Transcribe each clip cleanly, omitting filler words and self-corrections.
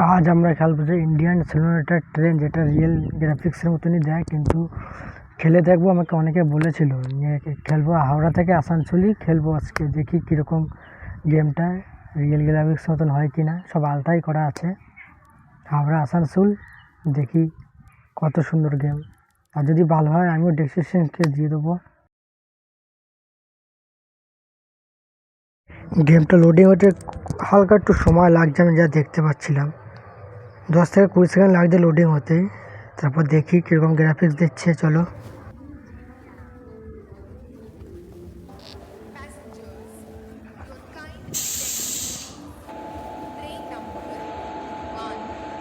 আজ আমরা খেলবো যে ইন্ডিয়ান সিমুলেটর ট্রেন, যেটা রিয়েল গ্রাফিক্সের মতনই দেয়, কিন্তু খেলে দেখবো। আমাকে অনেকে বলেছিল যে খেলবো হাওড়া থেকে আসানসোলই খেলবো আজকে, দেখি কীরকম গেমটা রিয়েল গ্রাফিক্স মতন হয় কি না। সব আলটাই করা আছে। হাওড়া আসানসোল, দেখি কত সুন্দর গেম। আর যদি ভালো হয় আমিও ডেসক্রিপশনকে দিয়ে দেবো। গেমটা লোডিং হতে হালকা একটু সময় লাগছে, আমি যা দেখতে পাচ্ছিলাম 10 থেকে 20 সেকেন্ড লাগছে লোডিং হতে। তারপর দেখি কীরকম গ্রাফিক্স দিচ্ছে। চলো,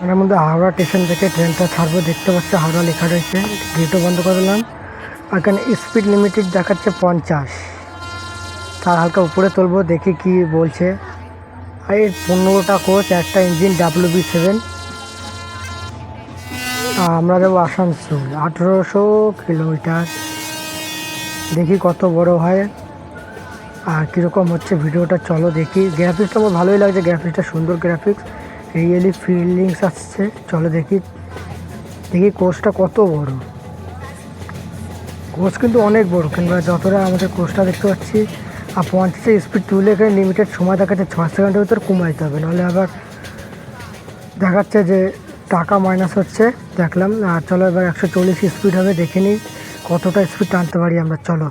এর মধ্যে হাওড়া স্টেশন থেকে ট্রেনটা ছাড়বো, দেখতে পাচ্ছি হাওড়া লেখা রয়েছে। গেটও বন্ধ করে দিলাম। আর এখানে স্পিড লিমিটেড দেখাচ্ছে 50। তার হালকা উপরে তুলবো, দেখি কি বলছে। আর এর 15টা কোচ, একটা ইঞ্জিন WB7। আমরা যাবো আসানসোল, 1800 কিলোমিটার। দেখি কত বড় হয় আর কীরকম হচ্ছে ভিডিওটা। চলো দেখি। গ্রাফিক্সটা আমার ভালোই লাগছে, গ্রাফিক্সটা সুন্দর গ্রাফিক্স, রিয়েলি ফিলিংস আসছে। চলো দেখি দেখি কোচটা কত বড়। কোচ কিন্তু অনেক বড়, কিংবা যতটা আমাদের কোচটা দেখতে পাচ্ছি। আর 50 স্পিড তুলে এখানে লিমিটেড সময় দেখাচ্ছে, 6 সেকেন্ডের ভিতর কমাইতে হবে, নাহলে আবার দেখাচ্ছে যে টাকা মাইনাস হচ্ছে। দেখলাম। আর চলো এবার 140 স্পিড হবে, দেখে নিই কতটা স্পিড টানতে পারি আমরা। চলো,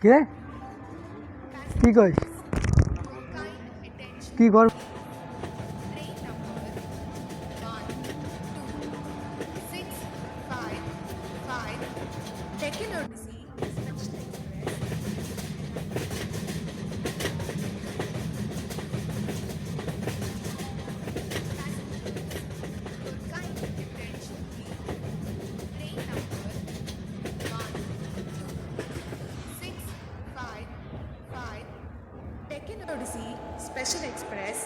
কে কি কইস, কি কর। Odyssey Special Express